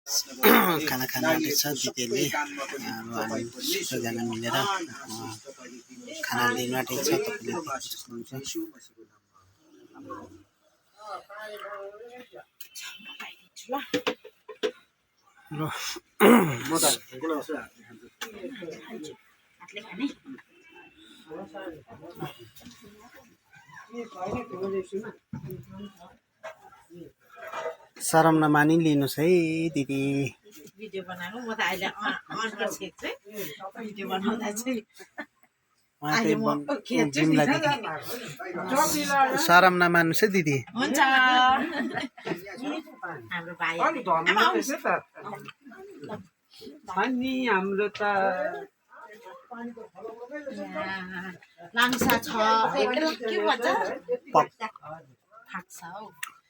खाना खाना आँटेछ दिदीहरूले हामी सबैजना मिलेर खाना लिनु आँटेको छ। तपाईँले देख्न सक्नुहुन्छ। शरम नमानी लिनुहोस् है दिदी। भिडियो बनाउनु म त अहिले अन गर्छु चाहिँ भिडियो बनाउँदा चाहिँ शरम नमान्नुहोस् है दिदी। हुन्छ हाम्रो भाइ हाम्रो त लाम्सा छ के भन्छ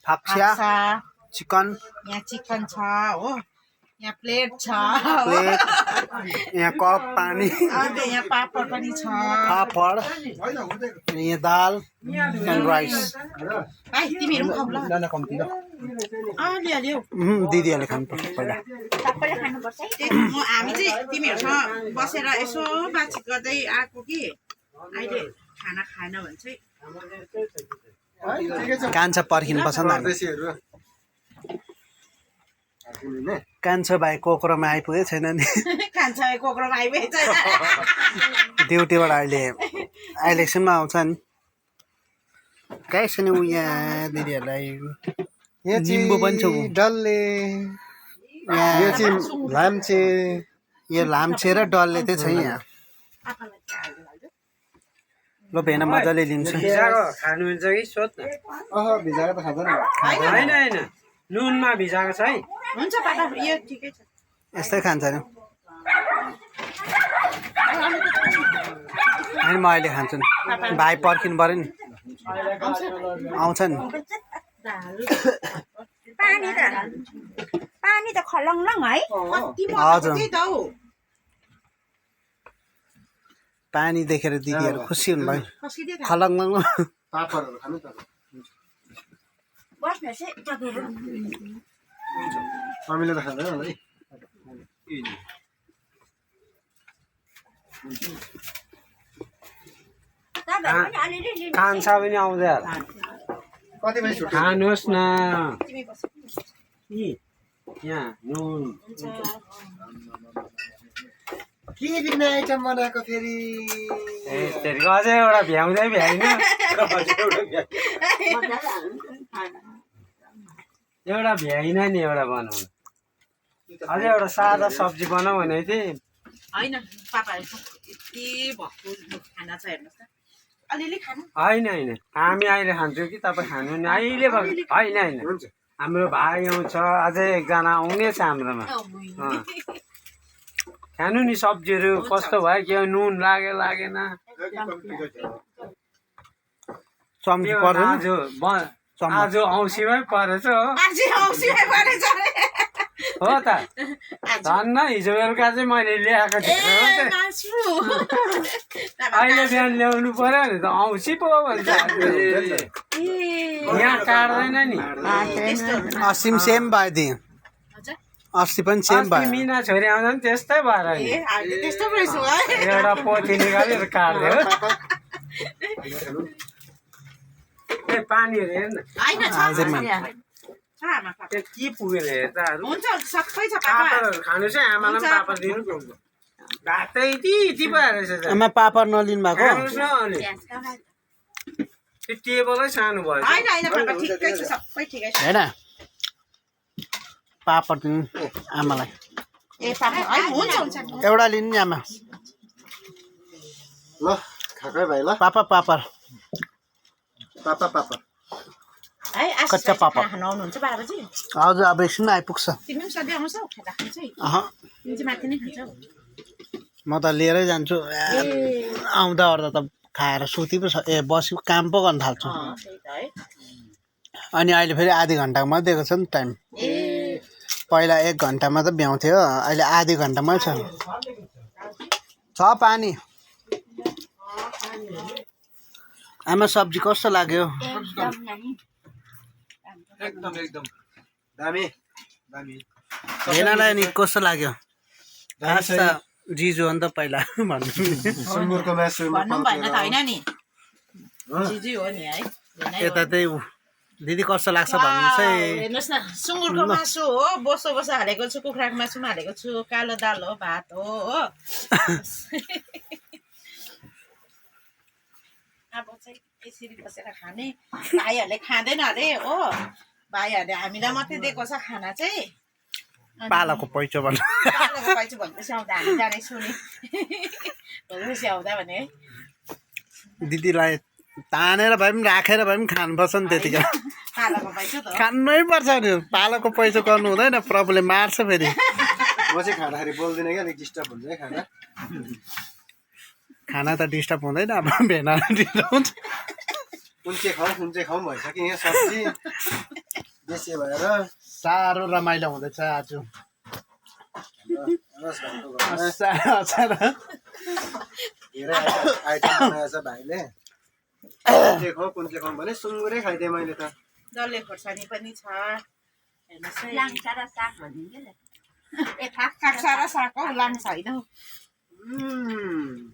फाक्सा चिकन यहाँ चिकन छ हो, यहाँ प्लेट छ, यहाँ कप पानी, यहाँ पापड पनि छ, पापड, यहाँ दाल एन्ड राइस। भाइ तिमीहरू खाऊ ल। अलि दिदीहरूले खानुपर्छ पहिला। सबैले खानुपर्छ है। हामी चाहिँ तिमीहरूसँग बसेर यसो बातचित गर्दै आएको कि अहिले खाना खाएन भने चाहिँ कान्छा पर्खिनुपर्छ नि। कान्छो भाइ कोक्रोमा आइपुगेको छैन नि। कान्छा भाइ कोक्रोमा आइपुगेको छैन। ड्युटीबाट अहिलेसम्म आउँछ नि। कहीँ छैन ऊ यहाँ दिदीहरूलाई। निम्बु पनि छ, डल्ले, यो चाहिँ लाम्चे। यो लाम्चे र डल्ले चाहिँ छ यहाँ। ल भेना मजाले लिन्छ। भिजाको खानुहुन्छ कि सोध न। भिजाएको त खाँदैन। होइन होइन नुनमा भिजाएको छ है। हुन्छ पापा यो ठिकै छ। यस्तै खान्छ नि। अनि म अहिले खान्छु नि। भाइ पर्खिनु पऱ्यो नि। आउँछ नि। पानी त खलङ्लङ है। हजुर पानी देखेर दिदीहरू खुसी हुनुभयो। खलङ्लङ पापडहरू खानु त। हामीले त खाँदैन होला है। कान्छा पनि आउँदै होला। कति बजी छुट्टी? खानुहोस् न। यहाँ नुन के दिने आइटम बनाएको फेरि? अझै एउटा भ्याउँदै भ्याइन। एउटा भ्याइन नि एउटा बनाउनु। अझै एउटा सादा सब्जी बनाऊ भनेको थिएँ। होइन पापाहरू यति भक्कु खाना छ हेर्नुहोस् त। अलिअलि खानु। होइन होइन हामी अहिले खान्छौँ कि तपाईँ खानु नि अहिले। होइन होइन हाम्रो भाइ आउँछ, अझै एकजना आउने छ हाम्रोमा। खानु नि सब्जीहरू कस्तो भयो के नुन लागेन। चम्ची पर्दैन। आज औँसीमै परेछ हो। हो त धन्न हिजो बेलुका चाहिँ मैले ल्याएको थिएँ। अहिले बिहान ल्याउनु पर्यो नि त औँसी पो भन्छ। यहाँ काट्दैन नि। अस्ति सेम भयो दिदी। अस्ति पनि सेम भयो। मिना छोरी आउँदा नि त्यस्तै भएर नि एउटा पोथी निकालेर काट्यो। ए पानीहरू हेर्न के पुगेन हेर्दाहरू। पापडहरू खानु चाहिँ आमालाई पनि पापड दिनु। भातै यति भएर आमा पापड नलिनु भएको? खानुहोस् न अलि। त्यो टेबलै सानो भयो। होइन पापड दिनु आमालाई। एउटा लिनु नि आमा। ल खाकै भाइ ल। पापड पापड पापड कच्चा पापड। आउनुहुन्छ 12 बजी? हजुर अब एकछिन आइपुग्छ। तिमी पनि सधैँ आउँछौ खाजा खान्छौ? तिमी चाहिँ माथि नै खान्छौ? म त लिएरै जान्छु। आउँदा ओर्दा त खाएर सुति पो बसी काम पो गर्न थाल्छु। अनि अहिले फेरि आधी घन्टामा दिएको छ नि टाइम। पहिला 1 घन्टामा त भ्याउँथ्यो, अहिले आधी घन्टामै छ। पानी। आमा सब्जी कस्तो लाग्यो? एकदम दामी दामी। भेनालाई नि कस्तो लाग्यो खास त जिजु हो नि त पहिला भन्नु सुँगुरको मासु भन्नु भएन त होइन नि जिजु हो नि है यता चाहिँ दिदी कस्तो लाग्छ भन्नु चाहिँ हेर्नुहोस् न सुँगुरको मासु हो बोसो बोसो हालेको छु कुखुराको मासु पनि हालेको छु कालो दाल हो भात हो अब चाहिँ यसरी बसेर खाने भाइहरूले खाँदैन अरे हो भाइहरूले हामीलाई मात्रै दिएको छ खाना चाहिँ पालाको पैँचो भन्नु पालाको पैँचो भनेपछि आउँदा हामी जानेछौँ नि भोलिपर्सि आउँदा भने है दिदीलाई तानेर भए पनि राखेर भए पनि खानुपर्छ नि त्यतिखेर पालाको पैँचो त खानै पर्छ नि पालाको पैँचो गर्नु हुँदैन प्रभुले मार्छ फेरि म चाहिँ खाँदाखेरि बोल्दिनँ क्या अलिक डिस्टर्ब हुन्छ है खाना खाना त डिस्टर्ब हुँदैन अब भेना डिस्टर्ब हुन्छ कुन चाहिँ खाउँ भइसक्यो यहाँ सब्जी बेसी भएर साह्रो रमाइलो हुँदैछ आज धेरै आइटम बनाएछ भाइले कुन चाहिँ खाउँ भने सुँगुरै खाइदिएँ मैले त डल्ले खोर्सानी पनि छ हेर्नुहोस् है लाङ्सा र साग भनिन्छ नि ए काक्सा र साग हौ लाङ्सा होइन हौ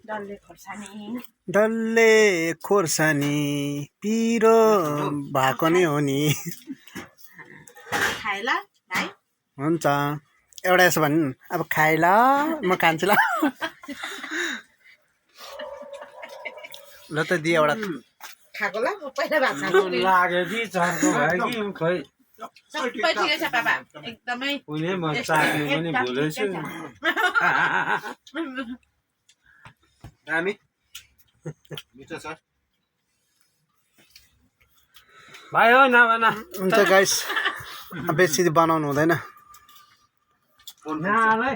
डल्ले खोर्सानी डल्ले खोर्सानी पिरो भएको नै हो नि खाएला भाइ हुन्छ एउटा यसो भन्नु अब खाएला म खान्छु ल ल त दिए एउटा खाएको ल म पहिला भात खाएको लाग्यो कि चर्को भयो कि खै सबै ठिकै छ पापा एकदमै कुनै म चाख्नु पनि भुलेछु दामी मिठो छ भाइ हो नभन हुन्छ गाइस बेसी बनाउनु हुँदैन नआलै